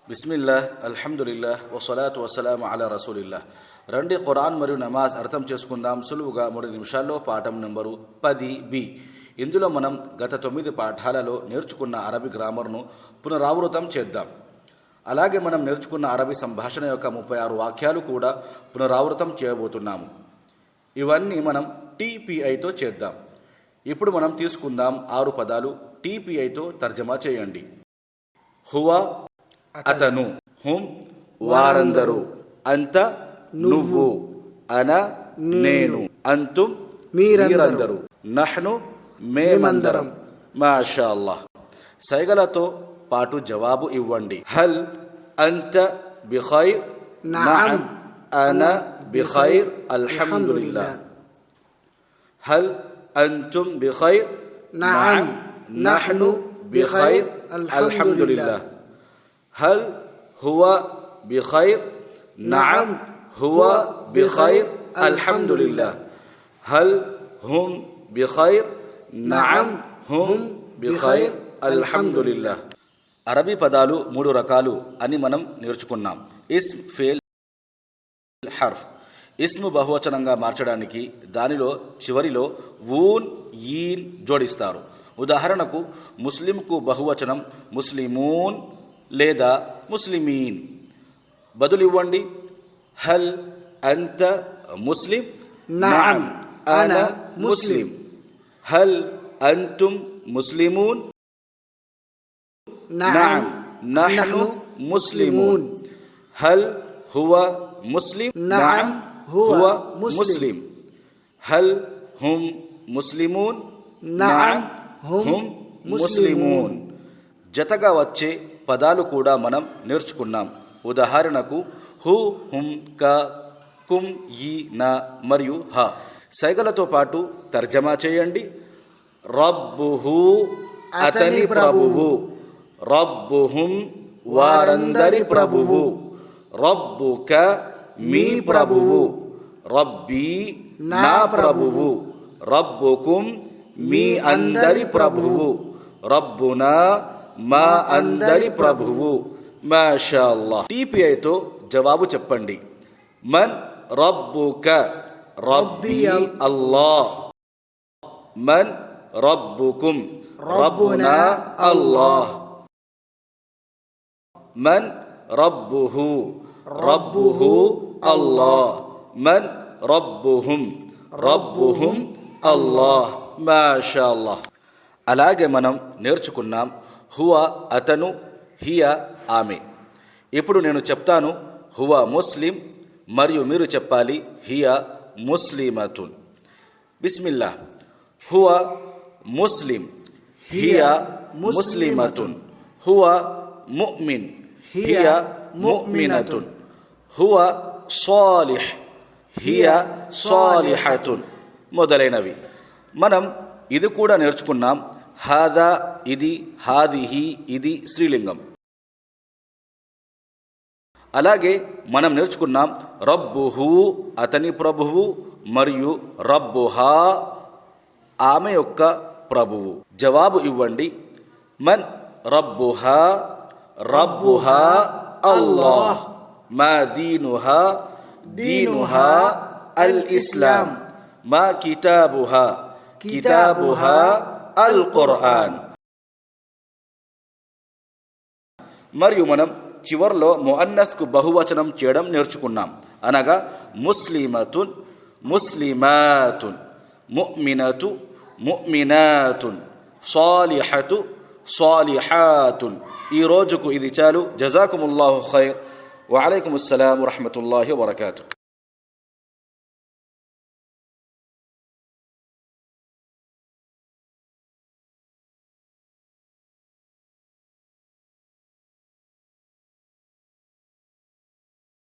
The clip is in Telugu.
బిస్మిల్లాహ్, అల్హమ్దులిల్లాహ్, వసలాతు వసలాము అలా రసూలిల్లాహ్. రండి ఖురాన్ మరియు నమాజ్ అర్థం చేసుకుందాం సులువుగా 3 నిమిషాల్లో. పాఠం నెంబరు 10B. ఇందులో మనం గత 9 పాఠాలలో నేర్చుకున్న అరబీ గ్రామర్ను పునరావృతం చేద్దాం. అలాగే మనం నేర్చుకున్న అరబీ సంభాషణ యొక్క 36 వాక్యాలు కూడా పునరావృతం చేయబోతున్నాము. ఇవన్నీ మనం TPIతో చేద్దాం. ఇప్పుడు మనం తీసుకుందాం 6 పదాలు. TPIతో తర్జమా చేయండి. హువా అతను, హుం వారందరూ, అంత నువ్వు, అన నేను, అంతుం మీరందరూ, నహ్ను మేమందరం. మాషా అల్లాహ్. సైగలతో పాటు జవాబు ఇవ్వండి. హల్ అంత బిఖైర్? నఅం అన బిఖైర్ అల్హమ్దులిల్లాహ్. హల్ అంతుం బిఖైర్? నఅం నహ్ను బిఖైర్ అల్హమ్దులిల్లాహ్. హల్ హువా బిఖైర్? నఅం హువా బిఖైర్ అల్హమ్దులిల్లాహ్. హల్ హుం బిఖైర్? నఅం హుం బిఖైర్ అల్హమ్దులిల్లాహ్. అరబీ పదాలు 3 రకాలు అని మనం నేర్చుకున్నాం. ఇస్మ్, ఫేల్, హర్ఫ్. ఇస్మ్ బహువచనంగా మార్చడానికి దానిలో చివరిలో ఊన్, ఈన్ జోడిస్తారు. ఉదాహరణకు ముస్లింకు బహువచనం ముస్లిమూన్ లేదా ముస్లిమీన్. బదులివ్వండి. హల్ అంత ముస్లిం? నఅం అన ముస్లిం. హల్ అంతుం ముస్లిమూన్? నఅం నహ్ను ముస్లిమూన్. హల్ హువా ముస్లిం? నఅం హువా ముస్లిం. హల్ హుం ముస్లిమూన్? నఅం హుం ముస్లిమూన్. జతగా వచ్చే పదాలు కూడా మనం నేర్చుకున్నాం. ఉదాహరణకు హు, హుం, క, కుం, ఈ, నా మరియు హ. సైగలతో పాటు తర్జమా చేయండి. రబ్బుహు అతని ప్రభువు, రబ్బుహుం వారందరి ప్రభువు, రబ్బుక మీ ప్రభువు, రబ్బీ నా ప్రభువు, రబ్బుకుం మీ అందరి ప్రభువు, రబ్బునా మా అందరి ప్రభువు. మాషా అల్లాహ్. TPIతో జవాబు చెప్పండి. మన్ రబ్బుక? రబ్బీ అల్లాహ్. మన్ రబ్బుకుం? రబ్బునా అల్లాహ్. మన్ రబ్బుహు? రబ్బుహు అల్లాహ్. మన్ రబ్బుహుం? రబ్బుహుం అల్లాహ్. మాషా అల్లాహ్. అలాగే మనం నేర్చుకున్నాం హువా అతను, హియ ఆమె. ఇప్పుడు నేను చెప్తాను హువా ముస్లిం మరియు మీరు చెప్పాలి హియ ముస్లిమతున్. బిస్మిల్లా. హువా ముస్లిం, హియ ముస్లిమతున్. హువా ముഅ్మిన్, హియ ముఅ్మినతున్. హువా సాలిహ్, హియ సాలిహతున్ మొదలైనవి. మనం ఇది కూడా నేర్చుకున్నాం. హాదా ఇది, హాదిహి ఇది స్త్రీలింగం. అలాగే మనం నేర్చుకున్నాం రబ్బుహు అతని ప్రభువు మరియు రబ్బుహా ఆమె యొక్క ప్రభువు. జవాబు ఇవ్వండి. మన్ రబ్బుహా? రబ్బుహా అల్లాహ్. మా దీనుహా? దీనుహా అల్ ఇస్లాం. మా కితాబుహా? కితాబుహా అల్ ఖురాన్. మరియు మనం చివర్లో ముఅన్నస్కు బహువచనం చేయడం నేర్చుకున్నాం. అనగా ముస్లిమతున్, ముస్లిమాతున్, ముഅ్మినతు, ముఅ్మినాతున్, సాలిహతు, సాలిహాతున్. ఈ రోజుకు ఇది చాలు. జజాకుముల్లాహు ఖైర్. వఅలైకుముస్సలాం వరహ్మతుల్లాహి వబరకాతుహు.